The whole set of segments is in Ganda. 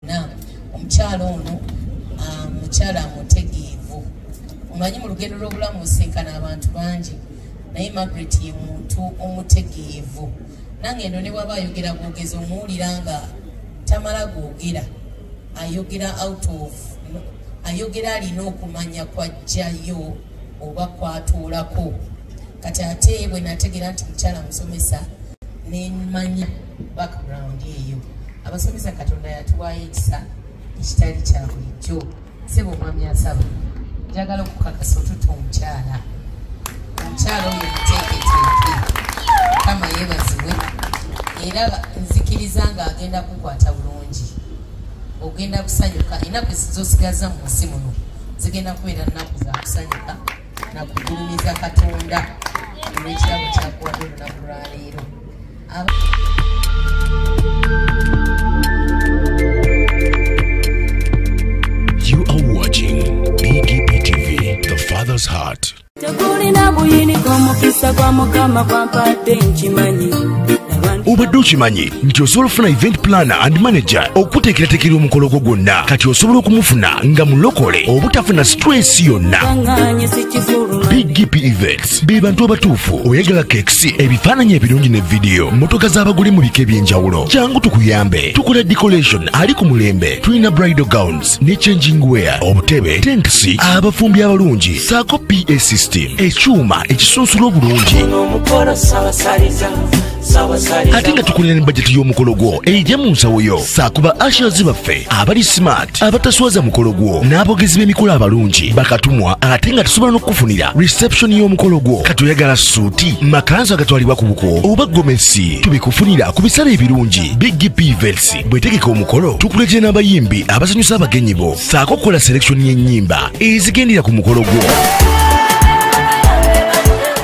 na omukyala ono mukyala mutegeevu omanyi mu lugendo lw'obulamu osenkana abantu bangi naye Margaret ye muntu omutegeevu nange eno ne bwaba ayogera bwogezi omuwulira nga tamala gwogera ayogera ayogera alina okumanya kwajjayo oba kwatuulako kati ate bwe nategeera nti mukyala musomesa nemanya background eyo abasomesa Katonda yatuwaayo ekisa ekitali kya bulijjo sebo omwami asaba njagala okukakasa otuta omukyala oyo muteeketeeke kama yeebazibwe era nzikiriza nga agenda kukwata bulungi ogenda kusanyuka ennaku zosigaza mu nsi muno zigenda kubeera nnaku za kusanyuka nakugulumiza Katonda olw'ekirabo kyakuwadde olunaku lwaleero. You are watching BGP TV, the Father's Heart. Obadde okimanyi nti osobola ofuna event planner and manager okuteekerateekera omukolo gwo gwonna kati osobola okumufuna nga mulokole obutafuna stress yonna. BGP Events be bantu abatuufu oyagala cakes ebifaananyi ebirungi ne video motoka z'abagole mu bika eby'enjawulo jangu tukuyambe tukola decoration ali ku mulembe tulina bridal gowns ne changing wear obutebe tentsi abafumbi abalungi saako PA system ekyuma ekisunsula obulungi ate nga tukulira ne budget y'omukolo gwo ejja mu nsawo yo saakuba ushers baffe abali smart abataswaza mukolo gwo n'abogezi b'emikolo abalungi bakatumwa ate nga tusobola n'okukufunira reception y'omukolo gwo katoyagala suuti makanzu agatwalibwa ku buko oba gomesi tubikufunira ku bisale ebirungi BGP Events bwetegeka omukolo tukuletera n'abayimbi abasanyusa abagenyi bo saako kukola selection y'ennyimba ezigendera ku mukolo gwo.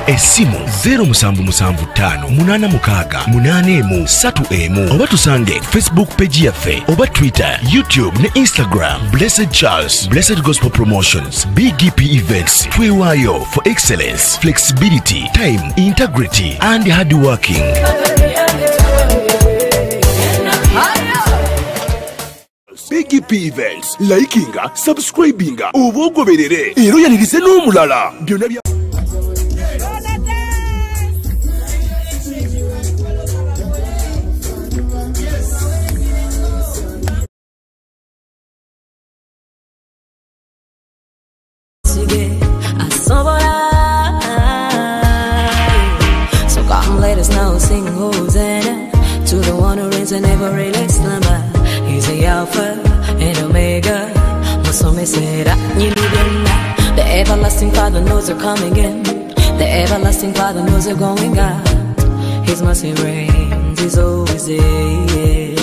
Esimu 07758683 oba tusange Facebook page yaffe oba Twitter, YouTube ne Instagram. Blessed Charles, Blessed Gospel Promotions, BGP Events. Twewaayo for excellence, flexibility, time, integrity and hard working. BGP Events, likinga, subscribinga, oba ogoberere era oyanirize n'omulala byonna bya So come let us now sing Hosanna to the one who reigns and never really slumber. He's the Alpha and Omega. The everlasting Father knows they're coming in. The everlasting Father knows they're going out. His mercy reigns, He's always there.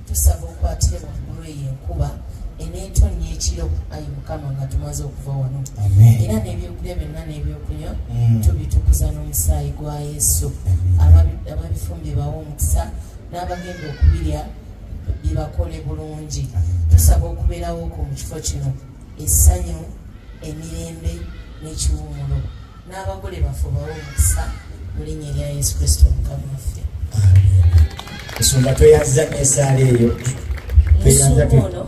Tusaba okwatira waggulu enkuba eneetonnya ekiro ayi Mukama nga tumaze okuva wano era n'ebyokulya byonna n'ebyokunywa tubitukuza n'omusaayi gwa Yesu. Ababifumbye bawa omukisa n'abagenda okubirya bibakole bulungi. Tusaba okubeerawoko mu kifo kino essanyu, emirembe n'ekiwummulo n'abagole baffe bawa omukisa mu linnya lya Yesu Kristo Mukama waffe. Nsumba tweyanza esaala eyo tweyanza ava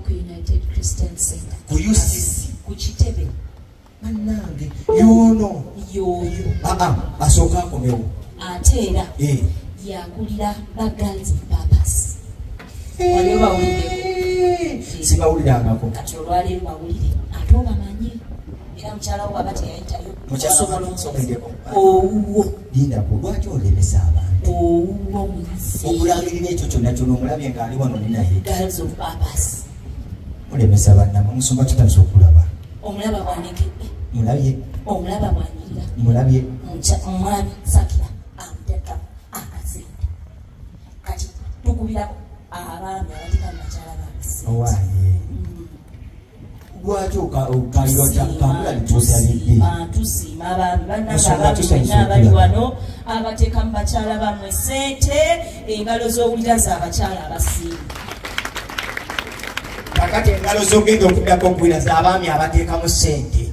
ku United Christian Center ku UCC ku kitebe mannange yono yoyo asooka akomewo ate era yagulira ba girls papas wali bawulire sibawulirangako kati olwaleero bawulire ate obamanyi era mukyala wo baba teyayitayo mukyala nsomedeko owuwo lindako lwaki olemesa abantu owuwo okulangirira ekyo kyonna kyona omulabye ng'ali wano ne naye girls of papas mulemesa bannama musumba tutaza okulaba omulaba bwanekedde mulabye omulaba bwanyirira mulabye omwami Sakira amuteka akazimbe tukubira abaami abatika mubakyala bamuse owaye lwaki ukaliyota kambula litusalidde tusiima abaami bannanga abaami bonna abali wano abateeka mu bakyala bammwe ssente engalo z'owulira z'abakyala abasiima kakati engalo z'ogenda okuddako ogwira z'abaami abateekamu ssente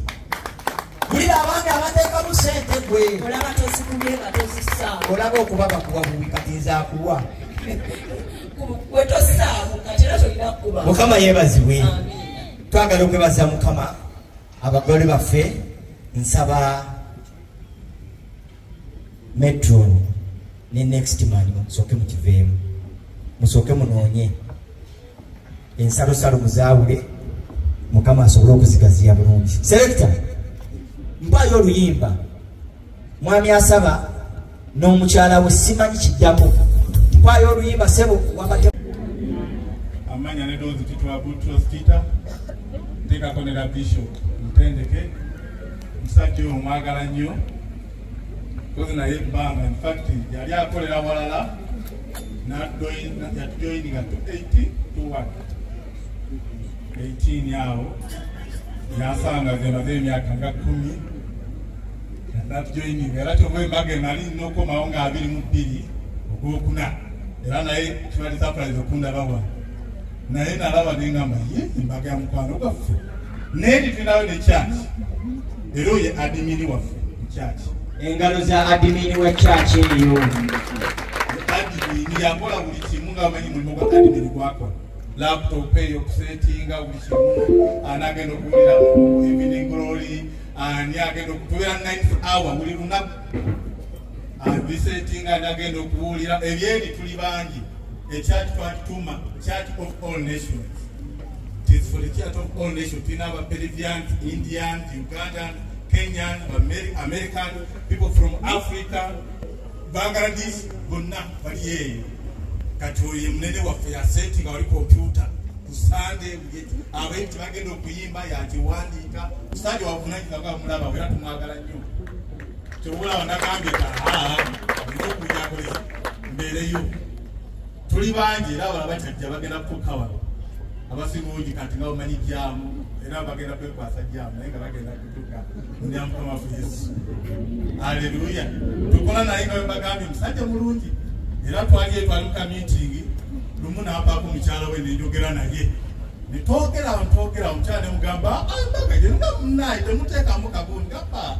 bulira abaami abateekamu ssente gwe olaba tozikubye nga tozisaamu olaba okuba bakuwa bubi kati nzaakuwa gwe tosaamu kati era tolina kukuba mukama yeebazibwe twagala okwebaza mukama abagole baffe nsaba metron ne next man musooke mukiveemu musooke munoonye ensalosalo muzaawule mukama asobole okuzigaziya bulungi selekita mpaayo oluyimba mwami asaba n'omukyala we simanyi kiddamu mpaayo oluyimba sebo wabate amanya ne dozi titwa Butros Tita tekako ne Bishop Ntendeke musajja oyo mwagala nnyo kozi naye ebbanga in fact yali akolera walala yatujoyininga 18 awo yasanga zemaze emyaka nga 10 natujoyininga era kyomwembaga enali nokomawo nga 22 ogwokuna era naye kibali surprise okundabawa naye nalaba nengamba ye embaga ya mukwano gwaffe nedi tunawo ne church era oye adimini waffe church engalo za adimini wa church eyo adimini yakola buli kimu nga bamanyi mulimu gwa adimini gwakola laptop eyo kusetinga buli kimu anagenda okuwulira evening glory ani agenda okutubera 9 hour buli lunaku bisetinga anagenda okuwulira ebyeri tuli bangi a church twatuma Church of All Nations. It is for the Church of All Nations. We have Peruvians, Indians, Ugandans, Kenyans, Americans, people from Africa, Bangladesh, bonna baliye. Katoye mnene waffe ya setting wali computer. Kusande abantu bagenda okuyimba yakiwandiika. Kusande wafunanyika nga mulaba era tumwagala nnyo. Tewula wanagambye ndikukuyakoleza mbeereyo. Tuli bangi era abalala bakyajja bagenda kutuuka wano abasinga obungi kati nga bamanyi jaamu era bagenda kwekwasa jaamu naye nga bagenda kutuuka munya mukama waffe Yesu. Aleluya. Tukola naye nga webagambye musajja mulungi era twalimuka meeting lumu n'apaako mukyala we nenjogera naye nitwogera omukyala nemugamba mbaga gye nga munaye temuteekamu kagundi gamba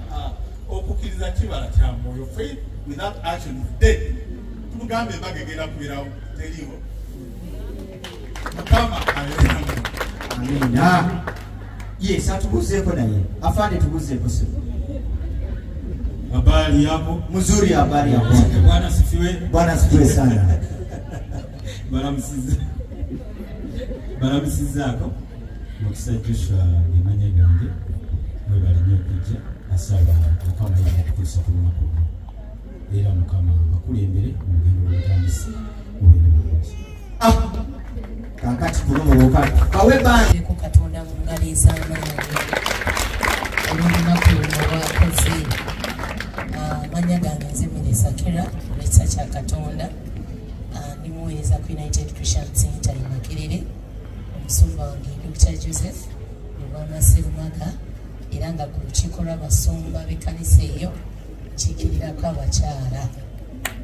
okukkiriza kibala kya mwoyo. Faith without action is dead. Tumugambe embaga egenda kubirawo teriwo. Mukama amina. Yes, atuguzeeko naye afande tuguzeeko sio habari yako mzuri. Habari yako Bwana sifiwe. Bwana sifiwe sana. Baramusizako mukisajjusha imanya gange mwebali nnyo okujja asaba mukama yakutuusa ku lunaku era mukama bakulembere mu lugendo lw'obutandisi mubere bulungi. Kakati kulomoboka kawe bangi ku Katonda mu ngalo ez'amaanyi olunaku luno lwakoze. Amanya gange nze Melissa Kera olw'ekisa kya Katonda ndi muweereza ku United Christian Center e Makerere. Omusumba wange Dr. Joseph Lubama Serumaga era nga ku lukiiko lw'abasumba b'ekkanisa eyo kiikirirako abakyala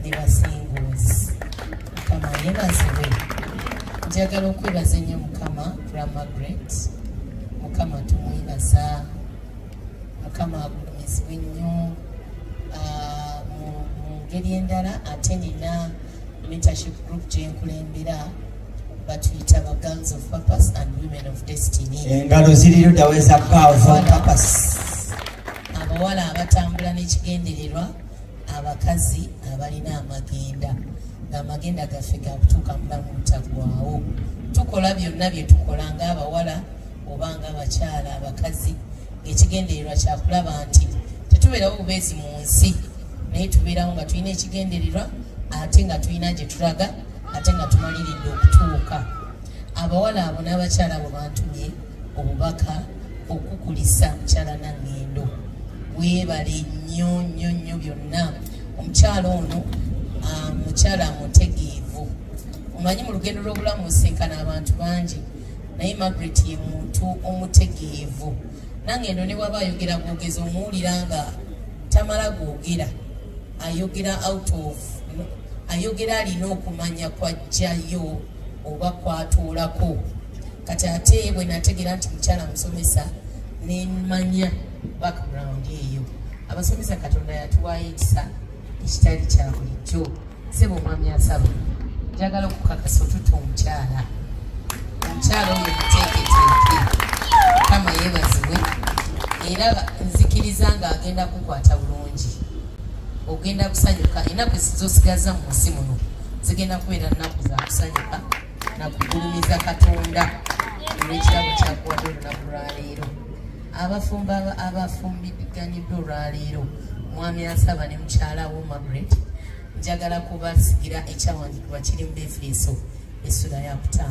ne basinguzi. Mukama yeebazibwe. Njagala okwebaza ennyo Mukama lwa Margaret. Mukama tumwebaza. Mukama agulumizibwe nnyo mu ngeri endala ate nina mentorship group gye nkulembera batuyita ba Girls of Purpose and Women of Destiny. engalo ziriyo daweza Girls of Purpose. Abawala abatambula n'ekigendererwa, abakazi abalina amagenda ng'amagenda gaffe ga kutuuka mu bulamu butaggwaawo. Tukola byonna bye tukola ng'abawala oba ng'abakyala abakazi ng'ekigendererwa kya kulaba nti tetubeerawo bubeezi mu nsi naye tubeerawo nga tulina ekigendererwa ate nga tulina gye tulaga ate nga tumaliridde okutuuka. Abawala abo n'abakyala abo bantumye obubaka okukulisa mukyala Nangendo. Weebale nnyo nnyo nnyo byonna. Omukyala ono mukyala mutegeevu. omanyi mu lugendo lw'obulamu osenkana abantu bangi naye Margaret ye muntu omutegeevu nange eno ne waba ayogera bwogezi omuwulira nga tamala gwogera ayogera ayogera alina okumanya kwajjayo oba kwatuulako kati ate bwe nategeera nti mukyala musomesa nemanya background eyo abasomesa Katonda yatuwaayo ekisa ekitali kya bulijjo sebo mwami asaba njagala okukakasa otuta omukyala oyo muteeketeeke kama yeebazibwe era nzikiriza ng'agenda kukwata bulungi ogenda kusanyuka ennaku zosigaza mu nsi muno zigenda kubeera nnaku za kusanyuka nakugulumiza Katonda olw'ekirabo kyakuwadde olunaku lwaleero abafumba abafumbiganiddwa olwaleero mwami asaba ne mukyalawo Margaret njagala kubasigira ekyawandiikibwa kiri mu Efeso essula ya 5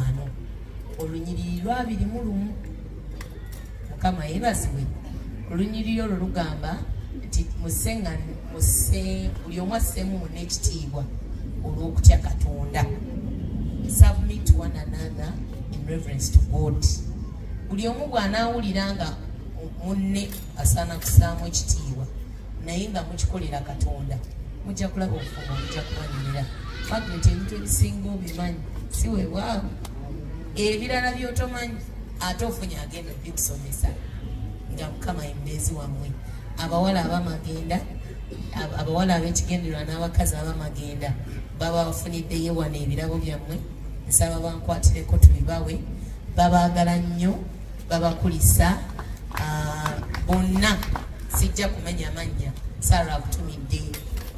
olunyiriri lwa 21 Mukama yeebazibwe olunyiriri olwo lugamba nti buli omu asseemu n'ekitiibwa olw'okutya Katonda. Submit to one another in reverence to God. Buli omu bw'anaawulira nga munne asaana kusaamu ekitiibwa naye nga mukikolera Katonda mujja kulaba obufumo mujja kumanyiira. Margaret ebintu ebisinga obimanyi si weewaawo ebirala by'otomanyi ate ofunye agenda bikusomesa nga Mukama embeezi wammwe. Abawala abamagenda abawala ab'ekigendererwa n'abakazi abamagenda baba bafuniddeyo wano ebirabo byammwe nsaba bankwatireko tubibawe babaagala nnyo babakulisa bonna sijja kumenya mannya Sarah akutumidde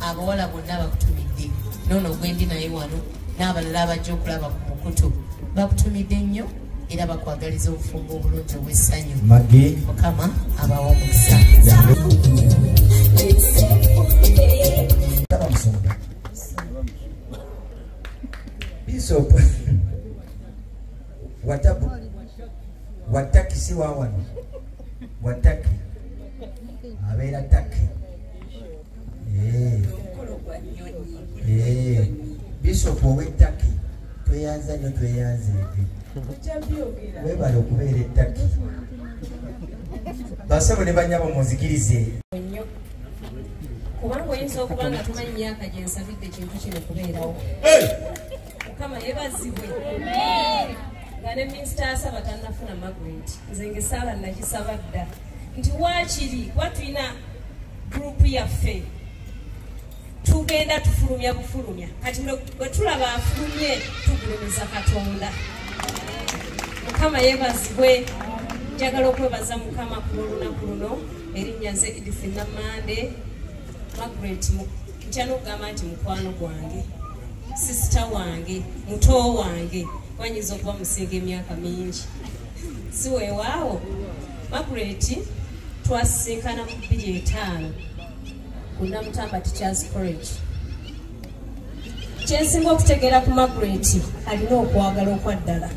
abawala bonna bakutumidde noono gwendi naye wano n'abalala abajja okulaba ku mukutu bakutumidde nnyo era bakwagaliza obufumbo obulungi obw'essanyu Mukama abawa omukisa. Bishop watabu wataki si wawano wataki abeera taki Bishop ow'ettaki tweyanza nnyo tweyanze webale okubeera ettaki basabo ne banyabo munzikirize kubanga oyinza okuba nga tumanyi myaka gye nsabidde ekintu kino kubeerawo Mukama yeebazibwe nga ne minisita asaba tannafuna Margaret nze ngesaala nakisaba dda nti waakiri kuba tulina gurupu yaffe tugenda tufulumya bufulumya kati bwe tulaba afulumye tugulumiza Katonda. Mukama yeebazibwe njagala okwebaza Mukama ku lw'olunaku luno erinnya nze Edith Namande Margaret ntya n'okugamba nti mukwano gwange sisita wange muto wange wanyiza okuba musinga emyaka mingi si weewaawo. Margaret twasisinkana mu 2005 ku Namutamba Teachers College. Kyensinga okutegeera ku Margaret alina okwagala okwaddala.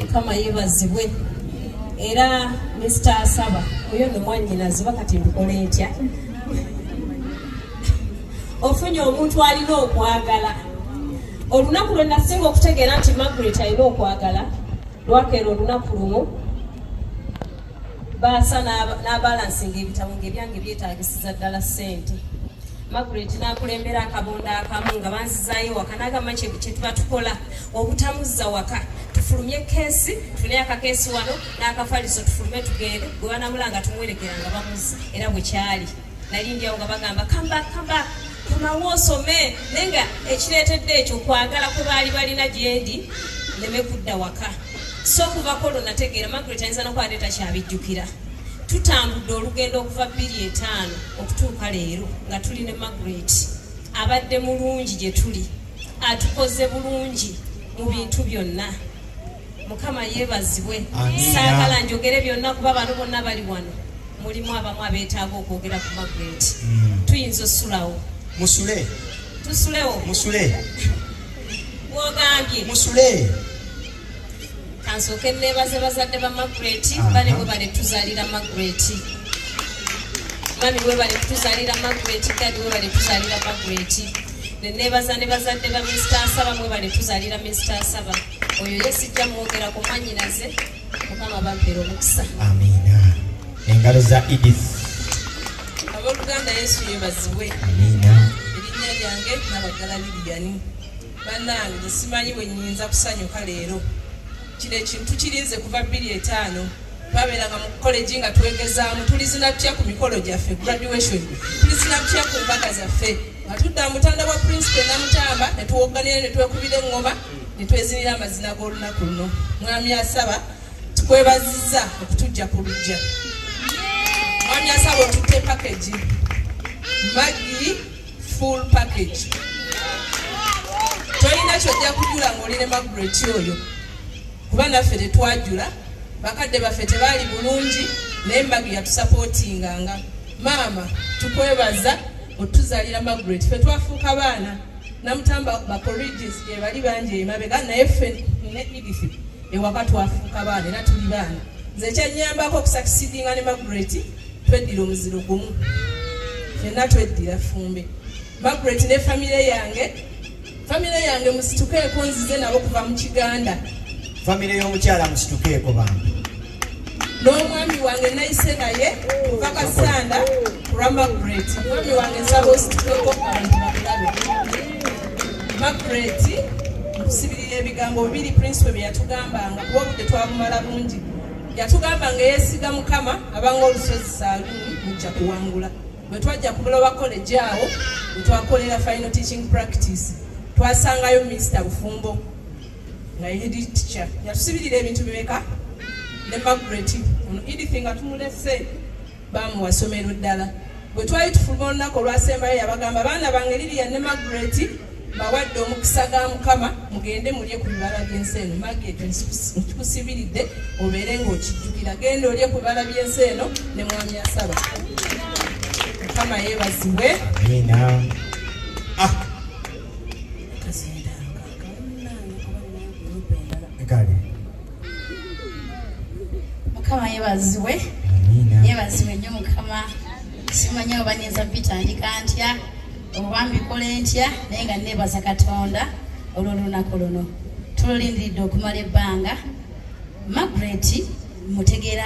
Mukama yeebazibwe era Mr. Asaba oyo nno mwannyinazi bakati mbikole ntya ofunye omuntu alina okwagala. Olunaku lwe nasinga okutegeera nti Margaret alina okwagala lwakeera olunaku lumu baasa n'abalansinga ebitabo ng'ebyange byetaagisiza ddala ssente. Margaret n'akulembera akabonda akamu nga banzizaayo waka n'agamba kye tuba tukola obutamuzza waka tufulumye keesi tufune akakeesi wano n'akafaliso tufulume tugende gwe banamulanga tumuwerekera nga bamuzza era bwe kyali nali ndyawo nga bagamba kamba komawo osome naye nga ekireetedde ekyo kwagala kwe baali balina gyendi neme kudda waka. So okuvako olwo nategeera Margaret ayinza nokwade takyabijjukira. Tutambudde olugendo okuva 2005 okutuuka leero nga tuli ne Margaret abadde mulungi gye tuli atukoze bulungi mu bintu byonna. Mukama yeebazibwe. Saagala njogere byonna kuba bano bonna bali wano mulimu abamu abeetaaga okwogera ku Margaret. Tuyinza osulawo musule tusulewo musule wogambye musule kansooke neebaze bazadde ba Margaret bane bwe bale tuzaalira Margaret mami bwe bale tuzaalira Margaret kadi bwe bale tuzaalira Margaret nenebaza ne bazadde ba Mr. Nsaba mwe bale tuzalira Mr. Nsaba oyo yesijja mwogera ku manyinaze Mukama bampeera omukisa. Amina. Engalo za Edith. Abooluganda Yesu yeebazibwe. Amina. Erinnya lyange Nabaggala Lilian. Bannange simanyi bwe nnyinza kusanyuka leero. Kino ekintu kirinze kuva 2005. Twabeeranga mu college nga twegezaamu tulizina tutya ku mikolo gyaffe graduation. Tulizina tutya ku mbaga zaffe. Nga tudda mutanda wa principal Namutamba ne tuwogganira ne twekubira eŋŋoma ne twezinira amazina g'olunaku luno. Mwami Asaba tukwebazizza okutujja ku lujja. Mwami Asaba otutte package. Maggi full package. Tolina kyojja kujula ng'oli ne Margaret oyo. Kuba naffe tetwajula. Bakadde baffe tebaali bulungi naye Maggi yatusapootinganga. Maama tukwebaza otuzalira Margaret. Ffe twafuuka baana. Namutamba bacorriges gye bali bangi emabega naye ffe ne Edith ewaka twafuuka baana era tuli baana. Nze kyannyambako okusakisidinga ne Margaret tweddira omuziro gumu. Ffenna tweddira Fumbe. Margaret ne famire yange musitukeeko nzize nabo kuva mu Kiganda. Famire y'omukyala musitukeeko bantu. N'omwami wange nayise naye kuva Kasanda kulwa Margaret. Mwami wange nsaba ositukeeko abantu bakulabe. Margaret nkusibirira ebigambo bibiri principal bye yatugambanga kuba obudde twabumala bungi. Yatugambanga yeesiga Mukama abanga olusozi Saaluni mujja kuwangula. Bwe twajja ku Buloba College awo bwe twakolera final teaching practice twasangayo Mr. Bufumbo nga head teacher. Yatusibirira ebintu bimeka ne Margaret ono Edith nga tumulese bamuwa ssomero ddala. Bwe twali tufuluma olunaku olwasembayo yabagamba baana bange Lilian ne Margaret bawadde omukisa ga Mukama mugende mulye ku bibala by'ensi eno. Margaret nkikusibiridde obeere ng'okijjukira. Genda olye ku bibala by'ensi eno ne Mwami Asaba. Mukama yeebazibwe. Amina. Mukama yeebazibwe. Yeebazibwe nnyo Mukama. Simanyi oba nyinza bitandika ntya oba mbikole ntya naye nga neebaza Katonda olw'olunaku luno. Tululindiridde okumala ebbanga. Margaret mutegeera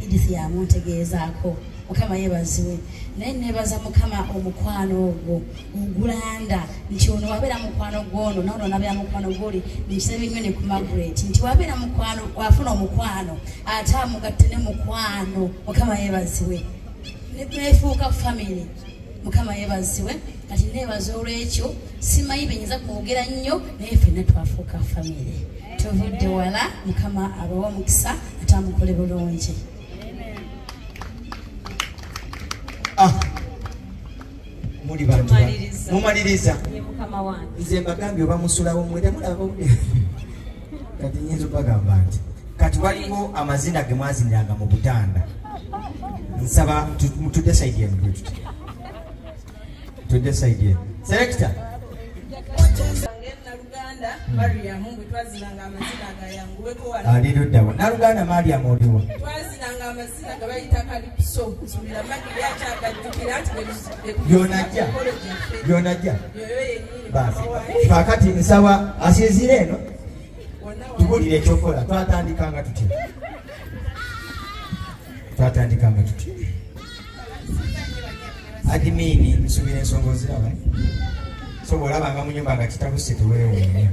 Edith yamuntegeezaako. Mukama yeebazibwe. Naye neebaza Mukama omukwano ogwo ogulanda nti ono wabeera mukwano gwono noono nabeera mukwano gwoli nkisebe nnyo ne ku Margaret nti wabeera mukwano wafuna omukwano ate amugatte ne mukwano. Mukama yeebazibwe. Nefuuka family. Mukama yeebazibwe. Kati neebaza olw'ekyo simanyi benyinza kwogera nnyo naye ffenna twafuuka family. Tuvudde wala Mukama abawa omukisa ate amukole bulungi. Muli bantu mumaliriza. Mukama wange. Nze mbagambye oba musulawo mwere mulaba obudde. Kati nyinza okubagamba nti kati waliwo amazina ge mwaziniranga mu Butanda. Nsaba tudde side yenu bwe tuti. Tudde side yenu. Selector. Mariamu bwe twazinanga amazina agayanguweko wala. Aliruddawa. Naluganda Mariamu oliwo. Twazinanga amazina gabayita Calypso. Nsubira Maggi yakyagajjukira nti Byonajja. Yoyo yennyini. Basi. Kakati nsaba asinzira eno. Tubulire ekyokola. Twatandikanga tutya. Adimini nsubira ensonga oziraba. So bw'olabanga mu nnyumba nga kitabuse teweewuunya.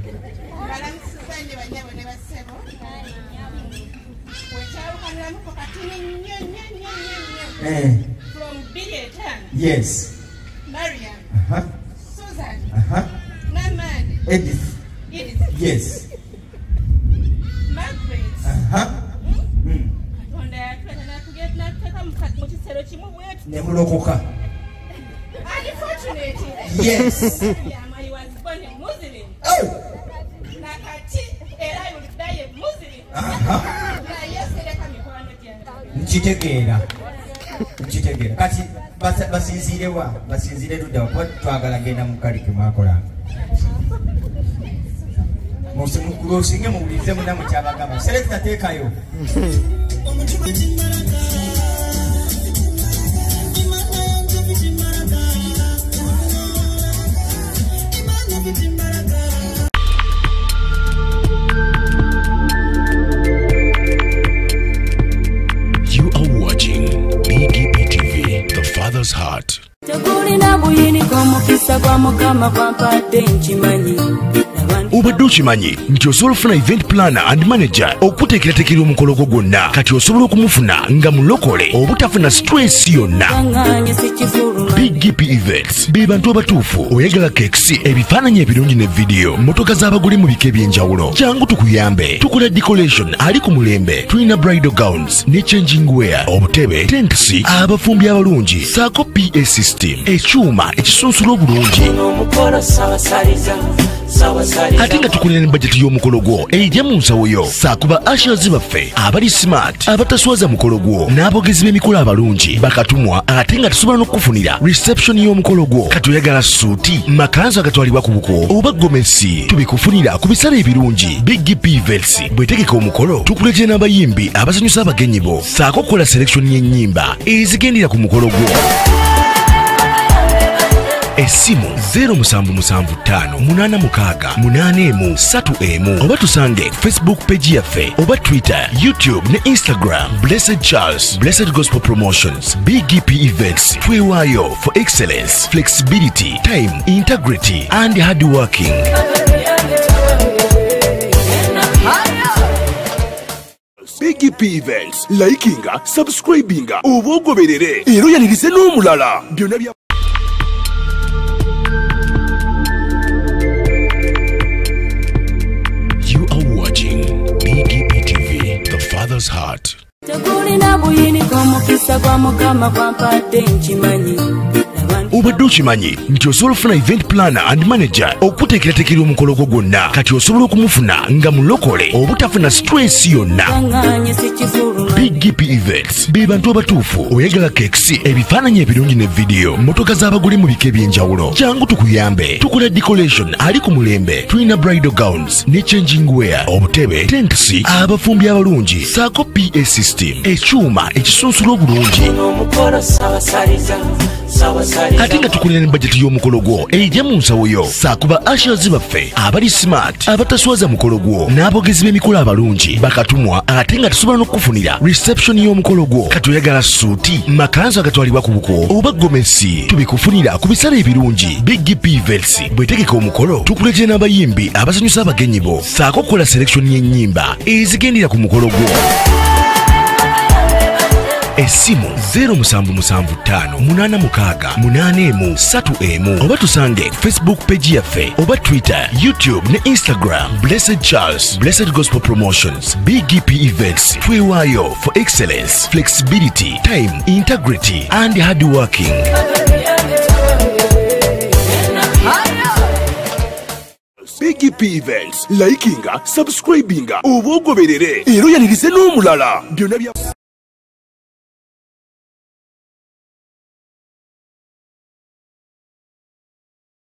From Billiton. Yes. Mariam. Susan. Namad. Edith. Yes. Margaret. Katonda yatweta n'atuteeka mu kisero kimu bwetu. Ne mulokoka. Unfortunately. Yes. I was born a Muslim. Nakati era yuliddayo Muslim. Na yesereka mikwano gyange. Nkitegeera. Kati basinziire wa? Basinziire ludda kuba twagala genda mu kali ke mwakolanga. Musinge muwulirize munnamu kyabagamba. Selector teekayo. kwa mukama kwampadde nkimanyi obadde okimanyi nti osobola okufuna event planner and manager okuteekerateekera omukolo gwo gwonna kati osobola okumufuna nga mulokole obutafuna stress yonna. Big GP Events be bantu abatuufu oyagala cakes, ebifaananyi ebirungi ne vidiyo, motoka z'abagole mu bika eby'enjawulo. Jangu tukuyambe, tukola decoration ali ku mulembe, tulina bridal gowns ne changing wear, obutebe, tents, abafumbi abalungi, saako PA system, ekyuma ekisunsula obulungi. Ate nga tukulira ne bajeti y'omukolo gwo ejja mu nsawo yo, saakuba ushers baffe abali smart abataswaza mukolo gwo n'abogezi b'emikolo abalungi bakatumwa, ate nga tusobola n'okufunira reception y'omukolo gwo. Kati oyagala suuti, makanzu agatwalibwa ku buko oba gomesi, tubikufunira ku bisale ebirungi. Big GP Events bwetegeka omukolo tukuletera n'abayimbi abasanyusa abagenyi bo, saako okukola selection y'ennyimba ezigendera ku mukolo gwo. Esimu 07758681 oba tusange Facebook page yaffe oba Twitter, YouTube ne Instagram. Blessed Charles, Blessed Gospel Promotions. Big GP Events, twewaayo for excellence, flexibility, time, integrity and hard working. Big GP Events, likinga, subscribinga, oba ogoberere era oyanirize n'omulala byonna bya Father's Heart. Obadde okimanyi nti osobola okufuna event planner and manager okuteekerateekera omukolo gwo gwonna kati osobola okumufuna nga mulokole obutafuna stress yonna. Big GP Events be bantu abatuufu oyagala cakes, ebifaananyi ebirungi ne vidiyo, motoka z'abagole mu bika eby'enjawulo. Jangu tukuyambe, tukola decoration ali ku mulembe, tulina bridal gowns ne changing wear, obutebe, tents, abafumbi abalungi, saako PA system, ekyuma ekisunsula obulungi. Ate nga tukulira ne bajeti y'omukolo gwo ejja mu nsawo yo, saakuba ushers baffe abali smart abataswaza mukolo gwo n'abogezi b'emikolo abalungi bakatumwa, ate nga tusobola n'okufunira reception y'omukolo gwo. Kati oyagala suuti, makanzu agatwalibwa ku buko oba gomesi, tubikufunira ku bisale ebirungi. Big GP Events bwetegeka omukolo tukuletera n'abayimbi abasanyusa abagenyi bo, saako okukola selection y'ennyimba ezigendera ku mukolo gwo. Esimu 07758681 oba tusange Facebook page yaffe oba Twitter, YouTube ne Instagram. Blessed Charles, Blessed Gospel Promotions. Big GP Events, twewaayo for excellence, flexibility, time, integrity and hard working. Big GP Events, likinga, subscribinga, oba ogoberere era oyanirize n'omulala byonna bya